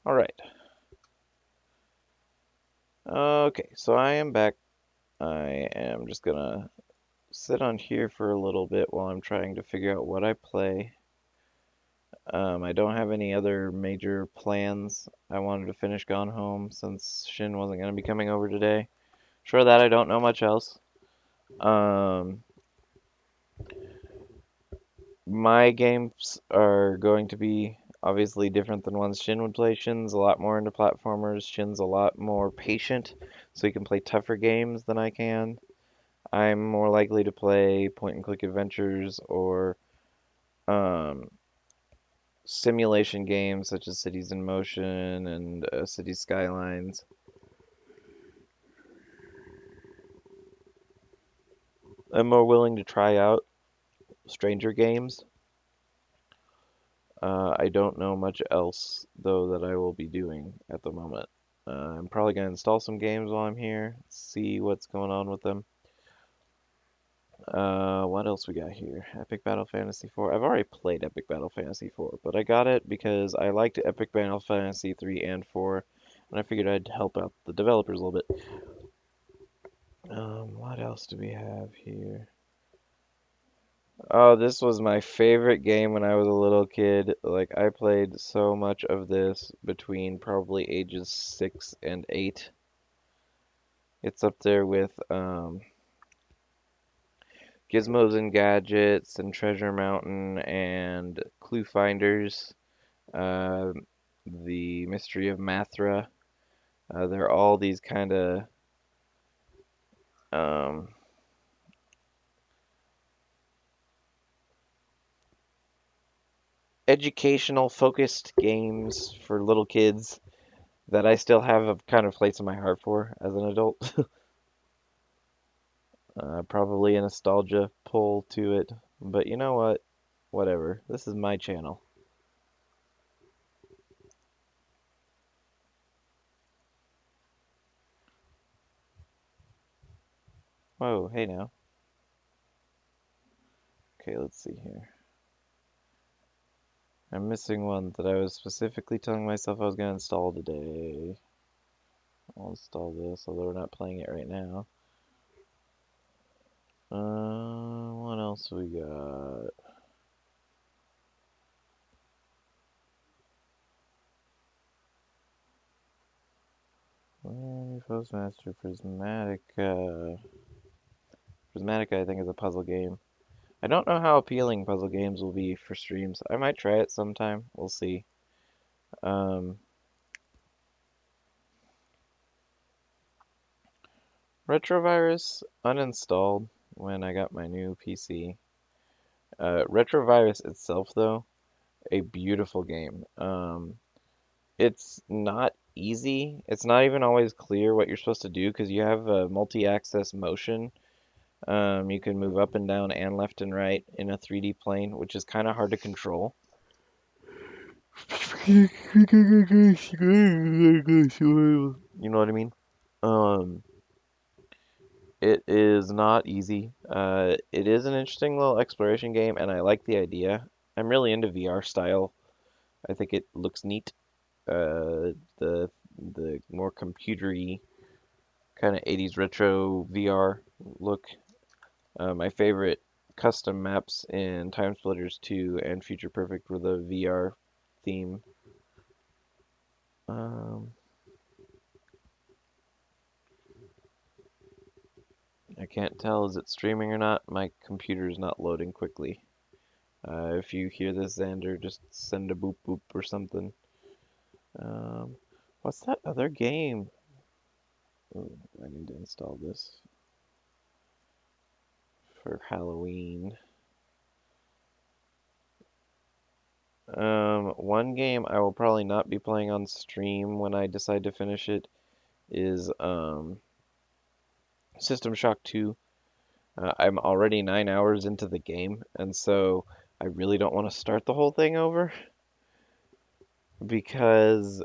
All right. Okay, so I am back. I am just gonna sit on here for a little bit while I'm trying to figure out what I play. I don't have any other major plans. I wanted to finish Gone Home since Shin wasn't gonna be coming over today. Sure that I don't know much else. Um, my games are going to be obviously different than ones Shin would play. Shin's a lot more into platformers. Shin's a lot more patient, so he can play tougher games than I can. I'm more likely to play point and click adventures or um, simulation games such as Cities in Motion and City Skylines. I'm more willing to try out stranger games. I don't know much else though that I will be doing at the moment. I'm probably gonna install some games while I'm here, see what's going on with them. What else we got here? Epic Battle Fantasy 4. I've already played Epic Battle Fantasy 4, but I got it because I liked Epic Battle Fantasy 3 and 4, and I figured I'd help out the developers a little bit. What else do we have here? Oh, this was my favorite game when I was a little kid. Like, I played so much of this between probably ages 6 and 8. It's up there with Gizmos and Gadgets and Treasure Mountain and Clue Finders. uh, The Mystery of Mathra. They're all these kind of um, educational focused games for little kids that I still have a kind of place in my heart for as an adult. Probably a nostalgia pull to it, but you know what? Whatever. This is my channel. Whoa, hey now. Okay, let's see here. I'm missing one that I was specifically telling myself I was going to install today. I'll install this, although we're not playing it right now. What else we got? Postmaster Prismatica. Prismatica, I think, is a puzzle game. I don't know how appealing puzzle games will be for streams. I might try it sometime. We'll see. Um, Retrovirus uninstalled when I got my new PC. Retrovirus itself, though, a beautiful game. It's not easy. It's not even always clear what you're supposed to do because you have a multi-axis motion. You can move up and down and left and right in a 3D plane, which is kind of hard to control. You know what I mean? Um, it is not easy. It is an interesting little exploration game, and I like the idea. I'm really into VR style. I think it looks neat. The more computery kind of 80s retro VR look. My favorite custom maps in Time Splitters 2 and Future Perfect were the VR theme. Um, I can't tell is it streaming or not. My computer is not loading quickly. If you hear this, Xander, just send a boop boop or something. Um, what's that other game? Ooh, I need to install this for Halloween. One game I will probably not be playing on stream when I decide to finish it is System Shock 2. I'm already 9 hours into the game, and so I really don't want to start the whole thing over because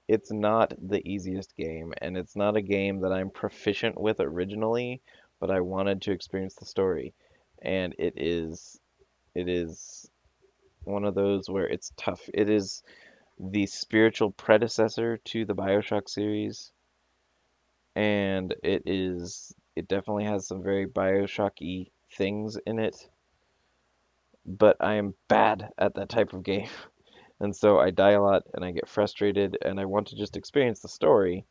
it's not the easiest game, and it's not a game that I'm proficient with originally, but I wanted to experience the story, and it is one of those where it's tough. It is the spiritual predecessor to the BioShock series, and it definitely has some very BioShocky things in it, but I am bad at that type of game. And so I die a lot and I get frustrated and I want to just experience the story.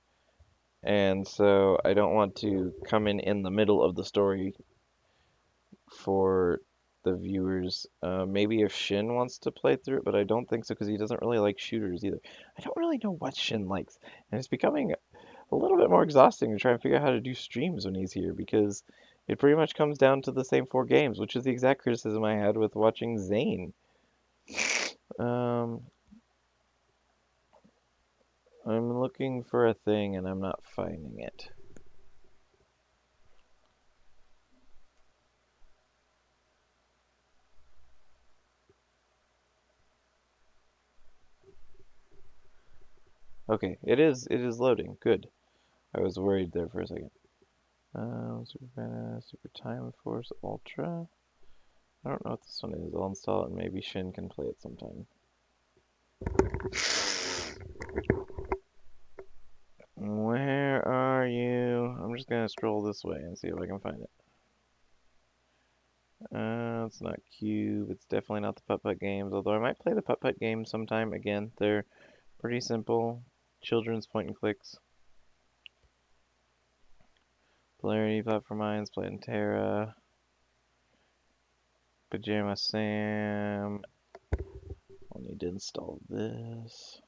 And so I don't want to come in the middle of the story for the viewers. Maybe if Shin wants to play through it, but I don't think so because he doesn't really like shooters either. I don't really know what Shin likes, and it's becoming a little bit more exhausting to try and figure out how to do streams when he's here because it pretty much comes down to the same four games, which is the exact criticism I had with watching Zane. Um, I'm looking for a thing and I'm not finding it. Okay, it is loading. Good. I was worried there for a second. Super Badass, Super Time Force Ultra. I don't know what this one is. I'll install it and maybe Shin can play it sometime. Where are you? I'm just gonna scroll this way and see if I can find it. It's not Cube. It's definitely not the Putt-Putt games, although I might play the Putt-Putt games sometime. Again, they're pretty simple. Children's point and clicks. Polarity, Platform Mines, Plantera, Pajama Sam. I'll need to install this.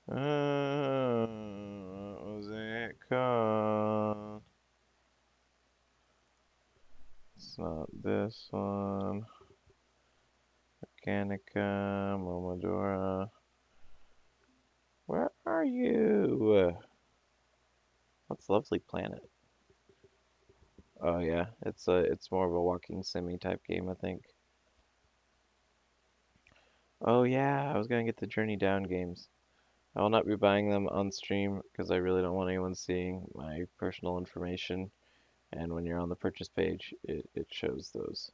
What was it called? It's not this one. Mechanica, Momodora. Where are you? What's Lovely Planet? Oh yeah, it's more of a walking semi type game, I think. Oh yeah, I was gonna get the Journey Down games. I will not be buying them on stream because I really don't want anyone seeing my personal information. And when you're on the purchase page, it shows those.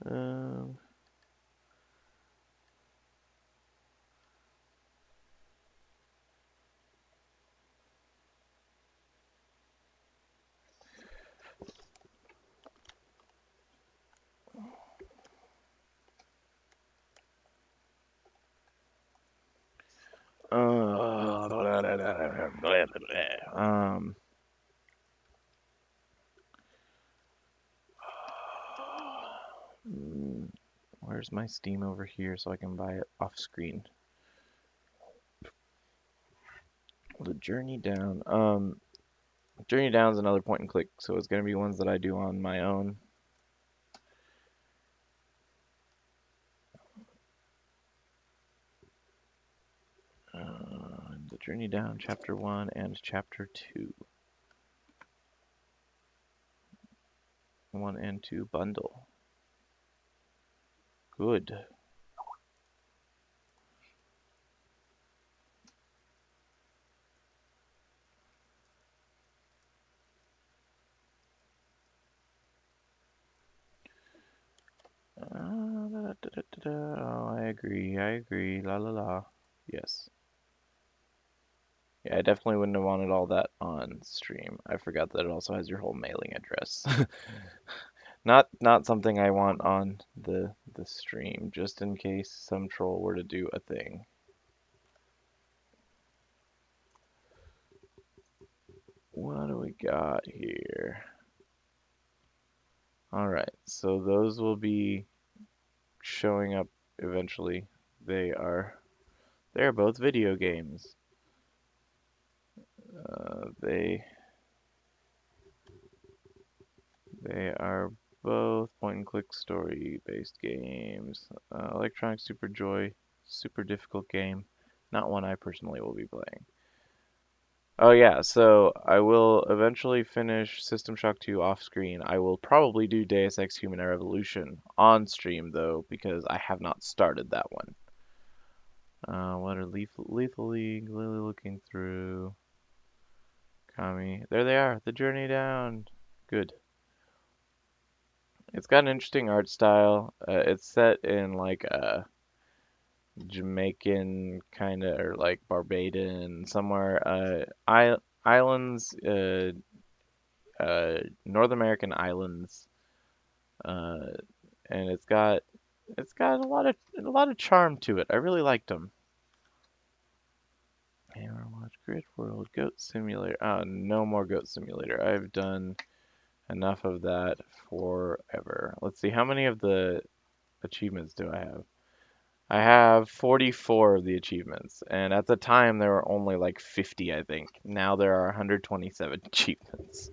Um, um, where's my Steam over here so I can buy it off screen? The Journey Down. Journey Down is another point and click, so it's gonna be ones that I do on my own. The Journey Down Chapter 1 and Chapter 2. 1 and 2 bundle. Good. Oh, I agree. I agree. La la la. Yes. Yeah, I definitely wouldn't have wanted all that on stream. I forgot that it also has your whole mailing address. Not something I want on the stream, just in case some troll were to do a thing. What do we got here? All right, so those will be showing up eventually. They are both video games. They are both point and click story based games. Electronic Super Joy, super difficult game. Not one I personally will be playing. Oh yeah, so I will eventually finish System Shock 2 off screen. I will probably do Deus Ex Human Revolution on stream though, because I have not started that one. What are Lethal League? Lily looking through. Kami. There they are. The journey down. Good. It's got an interesting art style. It's set in like a Jamaican kind of or like Barbadian somewhere. Islands. North American islands. Uh, and it's got a lot of charm to it. I really liked them. Hammer Watch, Grid World, Goat Simulator. Oh, no more Goat Simulator. I've done enough of that forever. Let's see, how many of the achievements do I have? I have 44 of the achievements, and at the time there were only like 50, I think. Now there are 127 achievements.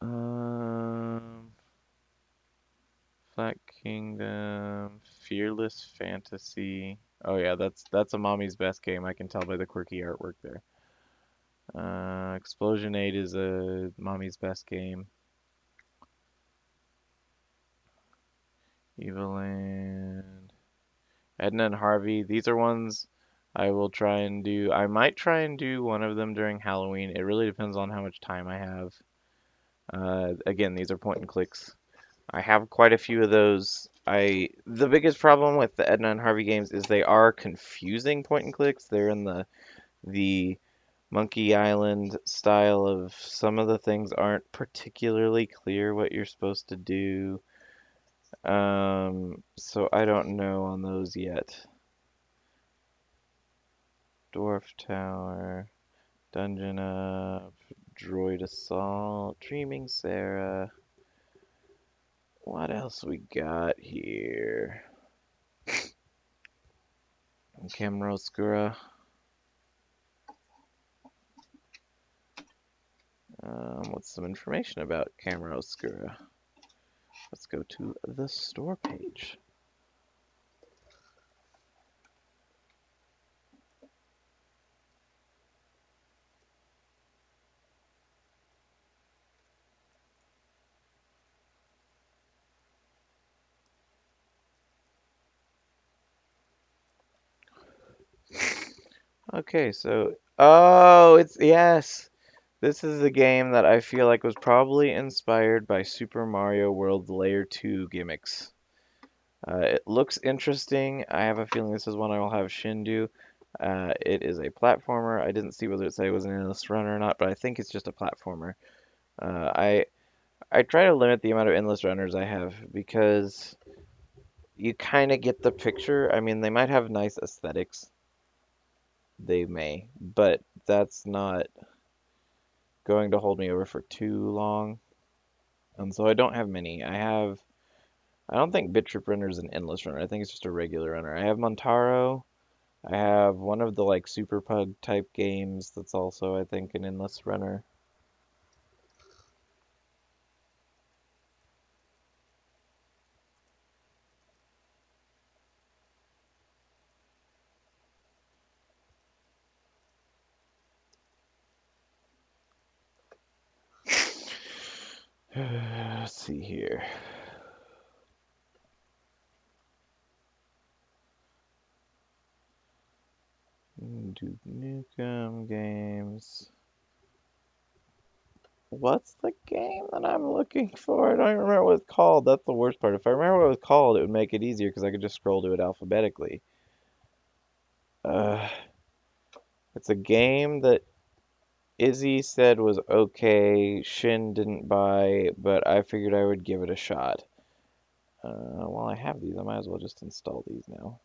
Um, Flat Kingdom, Fearless Fantasy. Oh yeah, that's a mommy's best game. I can tell by the quirky artwork there. Explosion 8 is a mommy's best game. Evoland. Edna and Harvey. These are ones I will try and do. I might try and do one of them during Halloween. It really depends on how much time I have. Again, these are point and clicks. I have quite a few of those. The biggest problem with the Edna and Harvey games is they are confusing point and clicks. They're in the Monkey Island style of some of the things aren't particularly clear what you're supposed to do. So I don't know on those yet. Dwarf Tower, Dungeon Up, Droid Assault, Dreaming Sarah. What else we got here? Camera what's some information about Camera Oscura? Let's go to the store page. Okay, so yes. This is a game that I feel like was probably inspired by Super Mario World Layer 2 gimmicks. It looks interesting. I have a feeling this is one I will have Shin do. It is a platformer. I didn't see whether it said it was an endless runner or not, but I think it's just a platformer. I try to limit the amount of endless runners I have because you kind of get the picture. I mean, they might have nice aesthetics. They may, but that's not going to hold me over for too long. And so I don't have many. I don't think Bit Trip Runner is an endless runner. I think it's just a regular runner. I have Montaro. I have one of the like Super Pug type games that's also, I think, an endless runner. Let's see here. Duke Nukem games. What's the game that I'm looking for? I don't even remember what it's called. That's the worst part. If I remember what it was called, it would make it easier because I could just scroll to it alphabetically. Uh, it's a game that Izzy said was okay. Shin didn't buy, but I figured I would give it a shot. While I have these, I might as well just install these now.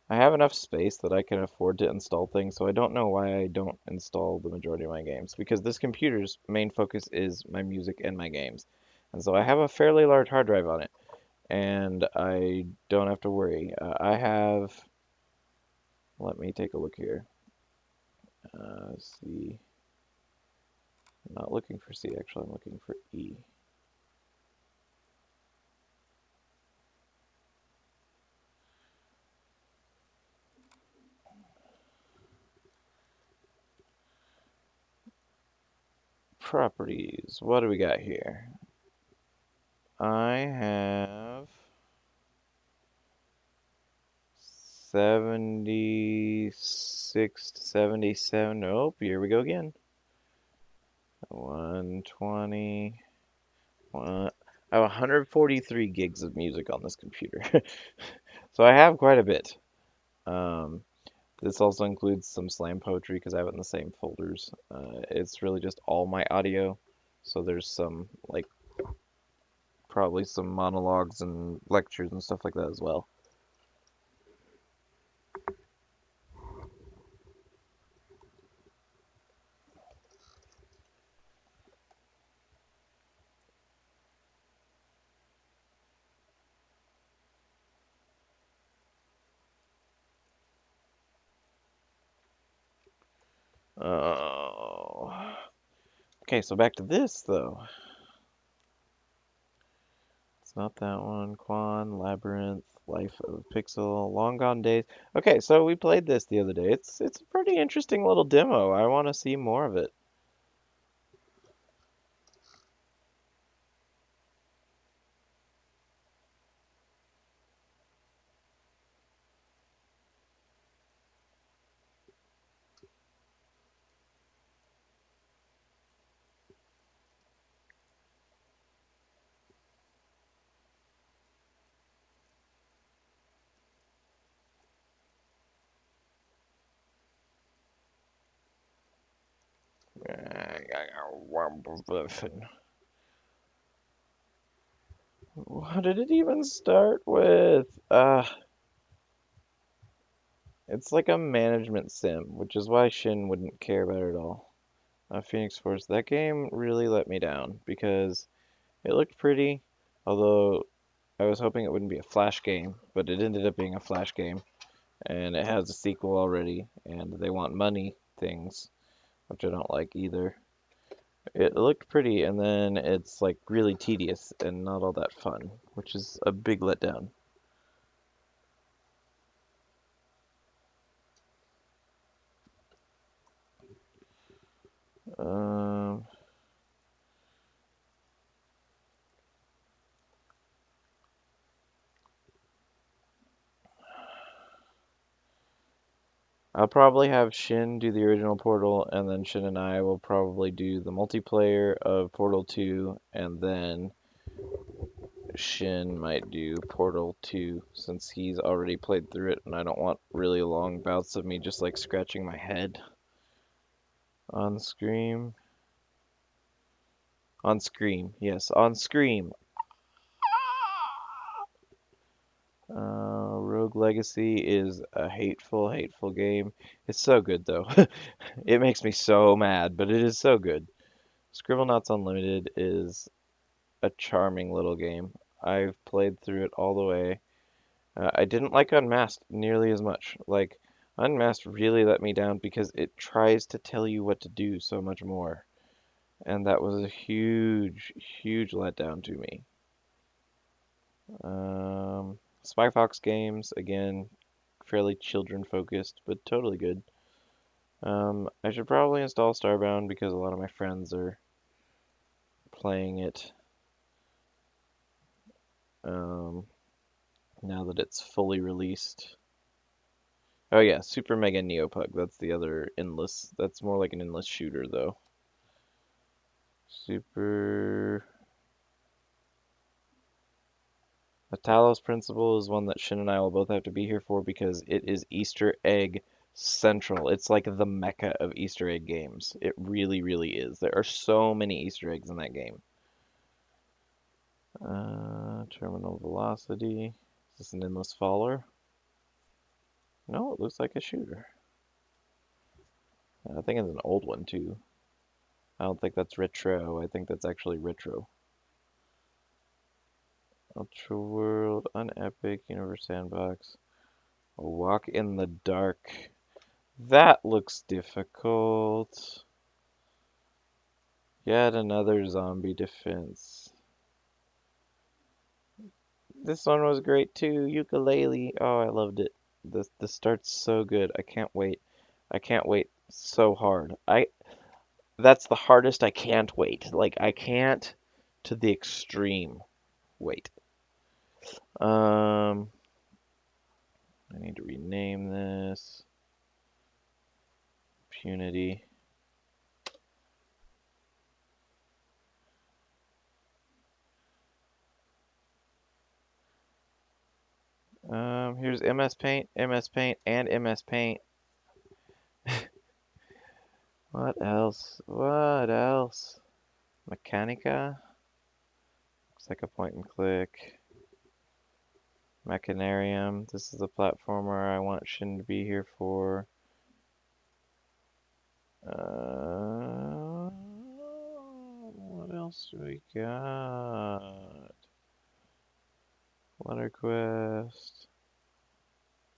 I have enough space that I can afford to install things, so I don't know why I don't install the majority of my games, because this computer's main focus is my music and my games. And so I have a fairly large hard drive on it, and I don't have to worry. Let me take a look here. Let's see. I'm not looking for C, actually, I'm looking for E. Properties, what do we got here? I have 76 to 77. Nope, here we go again. 120. I have 143 gigs of music on this computer. So I have quite a bit. Um, this also includes some slam poetry because I have it in the same folders. It's really just all my audio. So there's some, like, probably some monologues and lectures and stuff like that as well. Oh. Okay, so back to this though. It's not that one. Quan, Labyrinth, Life of Pixel, Long Gone Days. Okay, so we played this the other day. It's a pretty interesting little demo. I want to see more of it. What did it even start with? It's like a management sim, which is why Shin wouldn't care about it at all. Phoenix Force, that game really let me down because it looked pretty, although I was hoping it wouldn't be a Flash game, but it ended up being a Flash game, and it has a sequel already, and they want money things, which I don't like either. It looked pretty, and then it's like really tedious and not all that fun, which is a big letdown. Um, I'll probably have Shin do the original Portal, and then Shin and I will probably do the multiplayer of Portal 2, and then Shin might do Portal 2 since he's already played through it, and I don't want really long bouts of me just like scratching my head on Scream. On Scream, yes, on Scream. Rogue Legacy is a hateful, hateful game. It's so good though. It makes me so mad, but it is so good. Scribblenauts Unlimited is a charming little game. I've played through it all the way. I didn't like Unmasked nearly as much. Like, Unmasked really let me down because it tries to tell you what to do so much more. And that was a huge, huge letdown to me. Spy Fox games, again, fairly children focused, but totally good. I should probably install Starbound because a lot of my friends are playing it um, now that it's fully released. Oh yeah, Super Mega Neopug. That's the other endless. That's more like an endless shooter though. Super. The Talos Principle is one that Shin and I will both have to be here for because it is Easter egg central. It's like the mecca of Easter egg games. It really, really is. There are so many Easter eggs in that game. Terminal Velocity. Is this an endless faller? No, it looks like a shooter. I think it's an old one too. I don't think that's retro. I think that's actually retro. Ultra World, Unepic, Universe Sandbox. A Walk in the Dark. That looks difficult. Yet another zombie defense. This one was great too. Ukulele. Oh, I loved it. This starts so good. I can't wait. I can't wait so hard. That's the hardest I can't wait. Like I can't to the extreme wait. I need to rename this. Punity. Here's MS Paint, MS Paint, and MS Paint. What else? What else? Mechanica? Looks like a point and click. Machinarium. This is a platformer I want Shin to be here for. What else do we got? Letter Quest.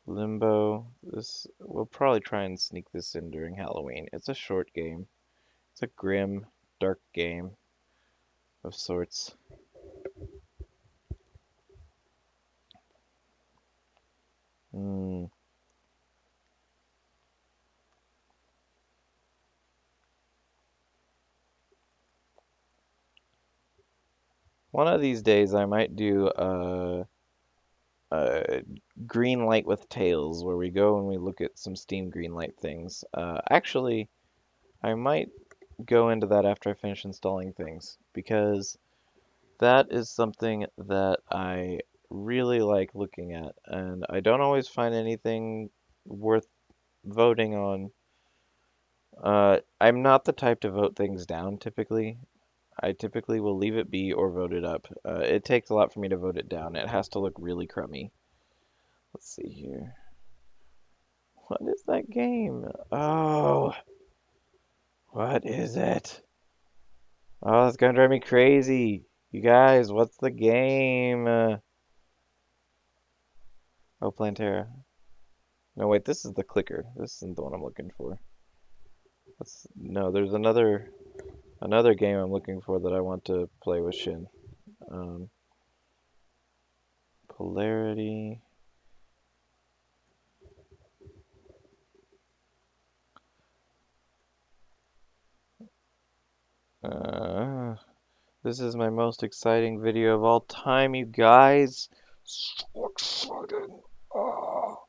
Limbo. This we'll probably try and sneak this in during Halloween. It's a short game. It's a grim, dark game of sorts. Hmm. One of these days I might do a green light with tails where we go and we look at some Steam green light things. Actually, I might go into that after I finish installing things because that is something that I really like looking at, and I don't always find anything worth voting on. I'm not the type to vote things down typically. I typically will leave it be or vote it up. It takes a lot for me to vote it down. It has to look really crummy. Let's see here. What is that game? Oh, what is it? Oh, it's gonna drive me crazy. You guys, what's the game? Oh, Plantera. No, wait, this is the clicker. This isn't the one I'm looking for. No, there's another game I'm looking for that I want to play with Shin. Um, Polarity. Uh, this is my most exciting video of all time, you guys. So exciting. Oh,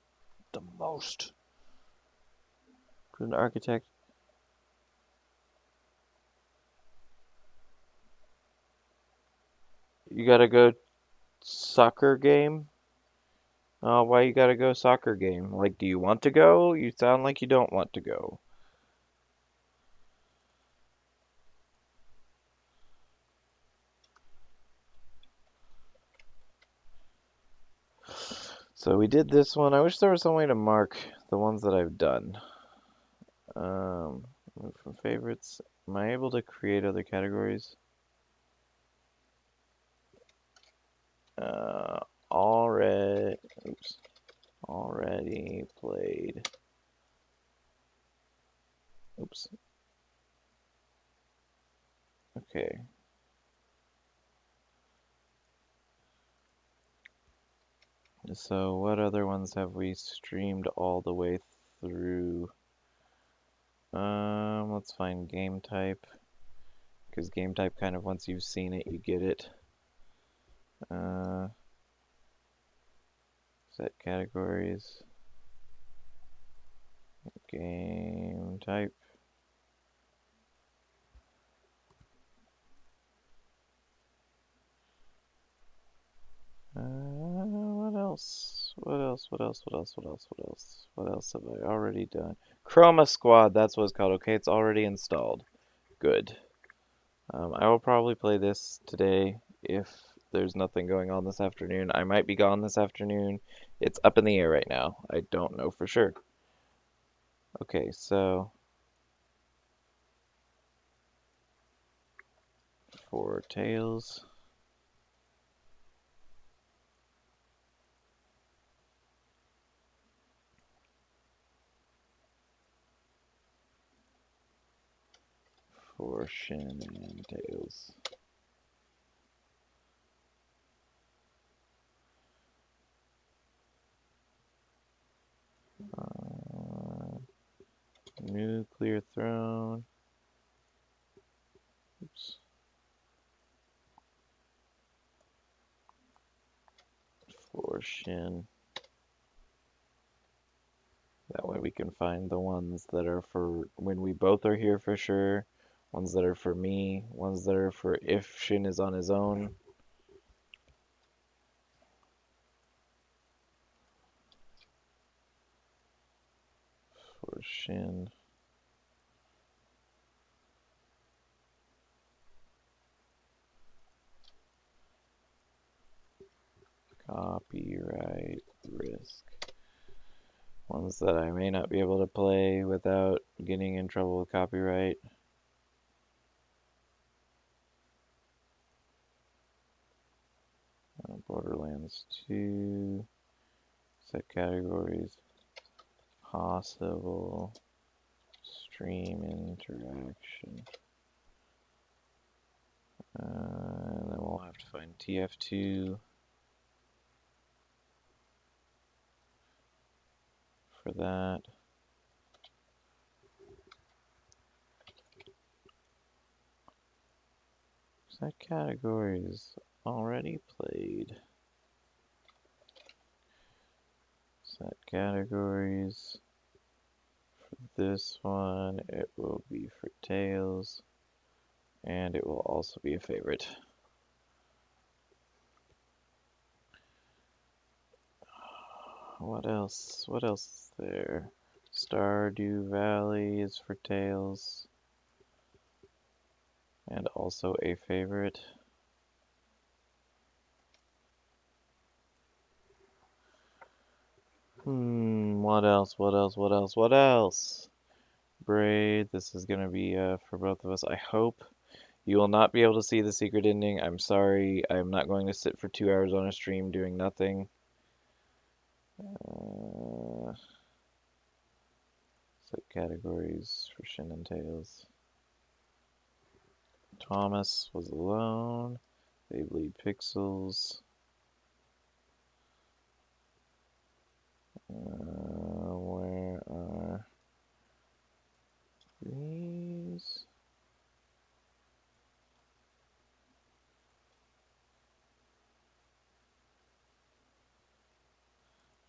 the most. An architect. You gotta go soccer game? Why you gotta go soccer game? Like, do you want to go? You sound like you don't want to go. So we did this one. I wish there was some way to mark the ones that I've done. Move from favorites. Am I able to create other categories? Uh, already, oops, already played. Oops. Okay. So what other ones have we streamed all the way through? Let's find game type, because game type kind of once you've seen it, you get it. Uh, Set categories, game type. What else? What else? What else? What else? What else? What else? What else have I already done? Chroma Squad, that's what it's called. Okay, it's already installed. Good. I will probably play this today if there's nothing going on this afternoon. I might be gone this afternoon. It's up in the air right now. I don't know for sure. Okay, so for Tails. for Shin and Tails. Nuclear Throne. Oops. For Shin. That way we can find the ones that are for when we both are here for sure, ones that are for me, ones that are for if Shin is on his own. For Shin. Copyright risk. Ones that I may not be able to play without getting in trouble with copyright. Borderlands 2. Set categories. Possible stream interaction. And then we'll have to find TF2 for that. Set categories already played. Set categories. For this one, it will be for Tails. And it will also be a favorite. What else? What else is there? Stardew Valley is for Tails. And also a favorite. What else? What else? What else? What else? Braid, this is gonna be for both of us. I hope you will not be able to see the secret ending. I'm sorry. I'm not going to sit for 2 hours on a stream doing nothing. Set categories for Shin and Tails. Thomas was alone. They bleed pixels. Where are these?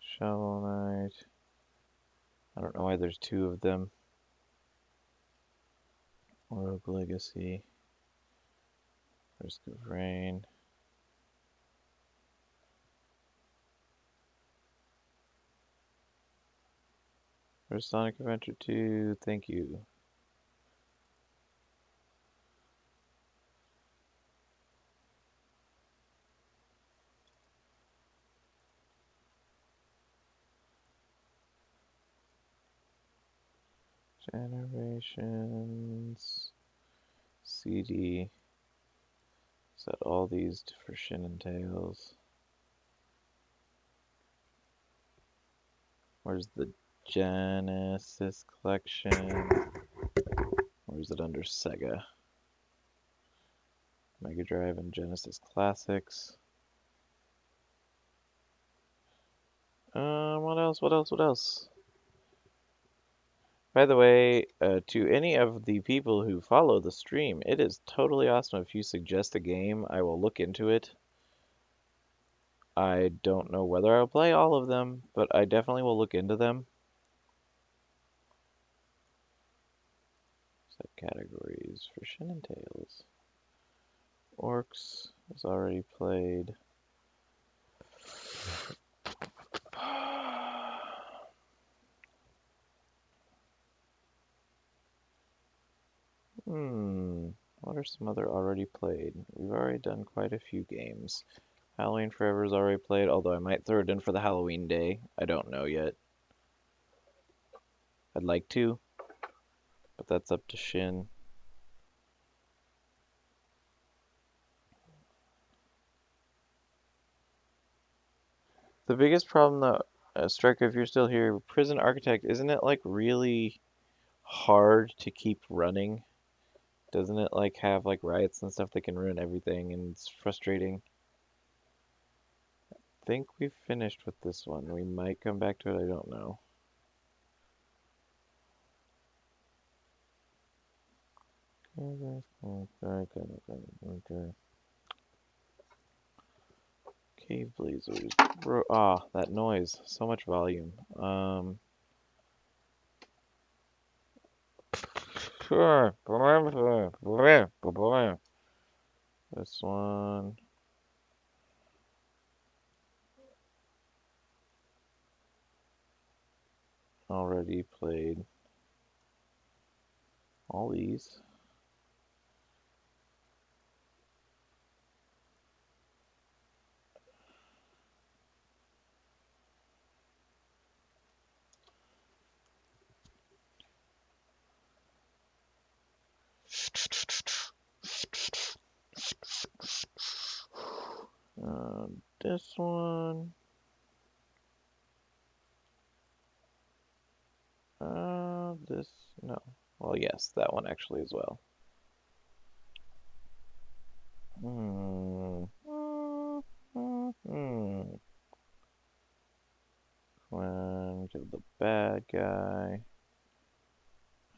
Shovel Knight. I don't know why there's two of them. Rogue Legacy. Risk of Rain. There's Sonic Adventure 2. Thank you. Generations. CD. Set all these for Shin and Tails. Where's the Genesis collection? Or is it under Sega? Mega Drive and Genesis Classics. What else? What else? What else? By the way, to any of the people who follow the stream, it is totally awesome if you suggest a game. I will look into it. I don't know whether I'll play all of them, but I definitely will look into them. Set categories for Shin and Tails. Orcs is already played. What are some other already played? We've already done quite a few games. Halloween Forever is already played, although I might throw it in for the Halloween day. I don't know yet. I'd like to, but that's up to Shin. The biggest problem though, Striker, if you're still here, Prison Architect, isn't it like really hard to keep running? Doesn't it like have like riots and stuff that can ruin everything and it's frustrating? I think we've finished with this one. We might come back to it, I don't know. Okay. Cave Blazers. Bro, ah, that noise. So much volume. This one. Already played all these. This one. This, no. Well, yes, that one actually as well. Hmm. When give the bad guy.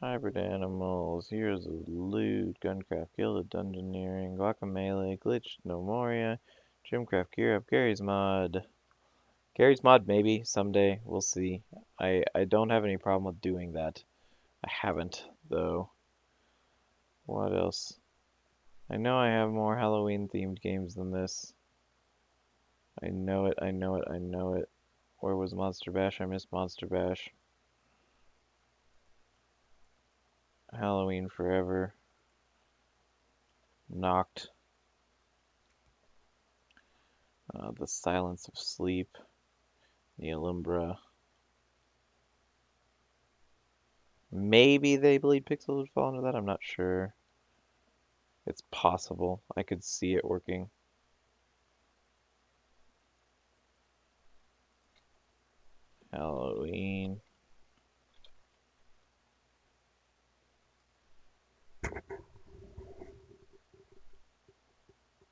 Hybrid animals, heroes of loot, Guncraft, Guild of Dungeoneering, Guacamelee, Glitch, No Moria, Gymcraft, Gear Up, Gary's Mod. Gary's Mod, maybe, someday, we'll see. I don't have any problem with doing that. I haven't, though. What else? I know I have more Halloween-themed games than this. I know it, I know it, I know it. Where was Monster Bash? I missed Monster Bash. Halloween Forever. Knocked. The Silence of Sleep. The Alumbra. Maybe they Blade Pixel would fall into that, I'm not sure. It's possible. I could see it working. Halloween.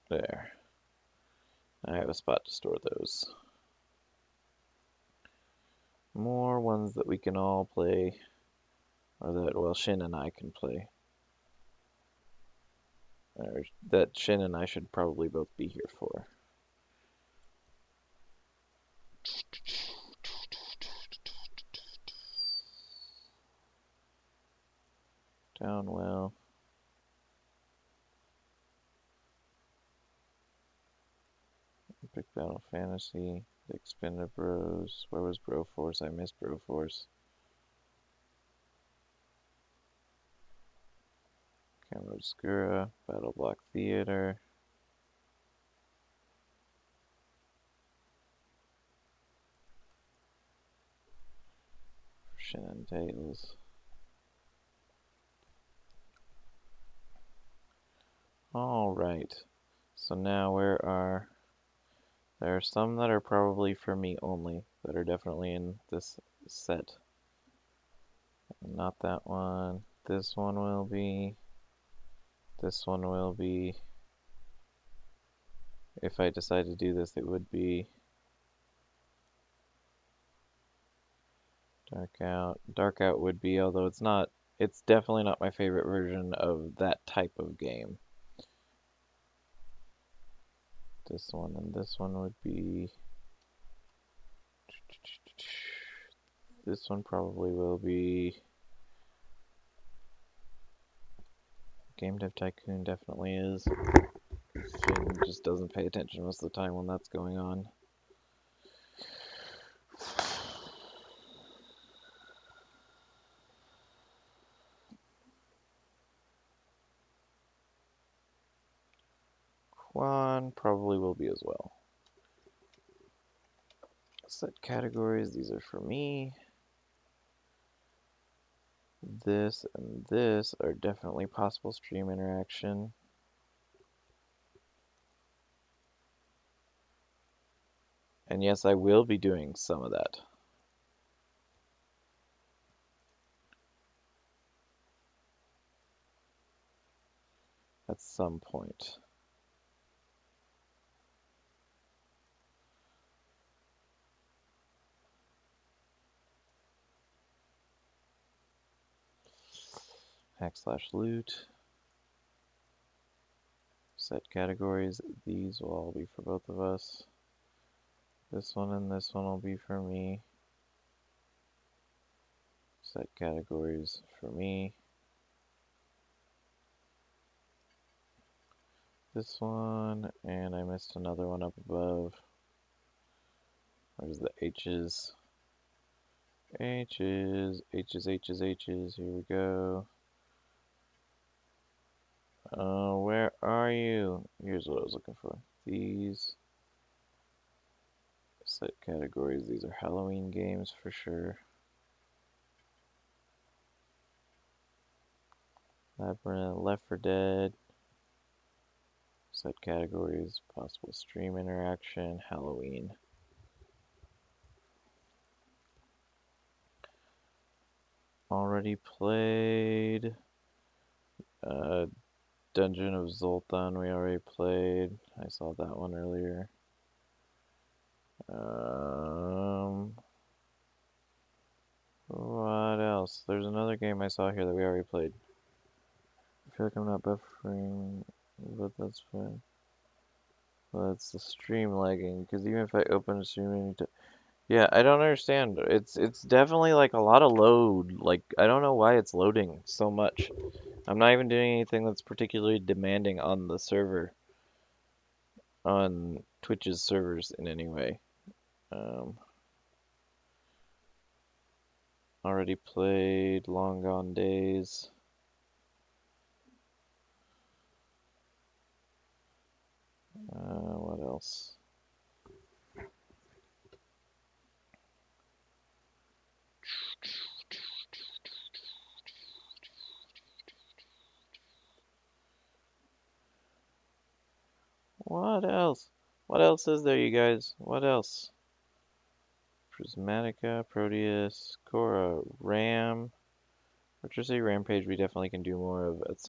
There. I have a spot to store those. More ones that we can all play. Or that, well, Shin and I can play. Or that Shin and I should probably both be here for. Downwell. Epic Battle Fantasy. The Expended Bros. Where was Broforce? I missed Broforce. Camera Obscura. Battle Block Theater. Shin and Tails. Alright. So now there are some that are probably for me only, that are definitely in this set. Not that one. This one will be. This one will be. If I decide to do this, it would be Dark Out. Dark Out would be, although it's definitely not my favorite version of that type of game. This one and this one would be. This one probably will be. Game Dev Tycoon definitely is. Finn just doesn't pay attention most of the time when that's going on. Quan probably will be as well. Set categories, these are for me. This and this are definitely possible stream interaction. And yes, I will be doing some of that. at some point. /loot. Set categories. These will all be for both of us. This one and this one will be for me. Set categories for me. This one, and I missed another one up above. Where's the H's? H's, H's, H's, H's. Here we go. Where are you? Here's what I was looking for. These. Set categories. These are Halloween games for sure. Labyrinth, Left 4 Dead. Set categories, possible stream interaction, Halloween. Already played. Dungeon of Zoltan we already played. I saw that one earlier. What else? There's another game I saw here that we already played. I feel like I'm not buffering, but that's fine. Well, that's the stream lagging, because even if I open a stream, yeah, I don't understand. It's definitely like a lot of load. Like I don't know why it's loading so much. I'm not even doing anything that's particularly demanding on the server, on Twitch's servers in any way. Um, Already played Long Gone Days. What else? What else? What else is there, you guys? What else? Prismatica, Proteus, Cora, Ram. Retro City Rampage we definitely can do more of at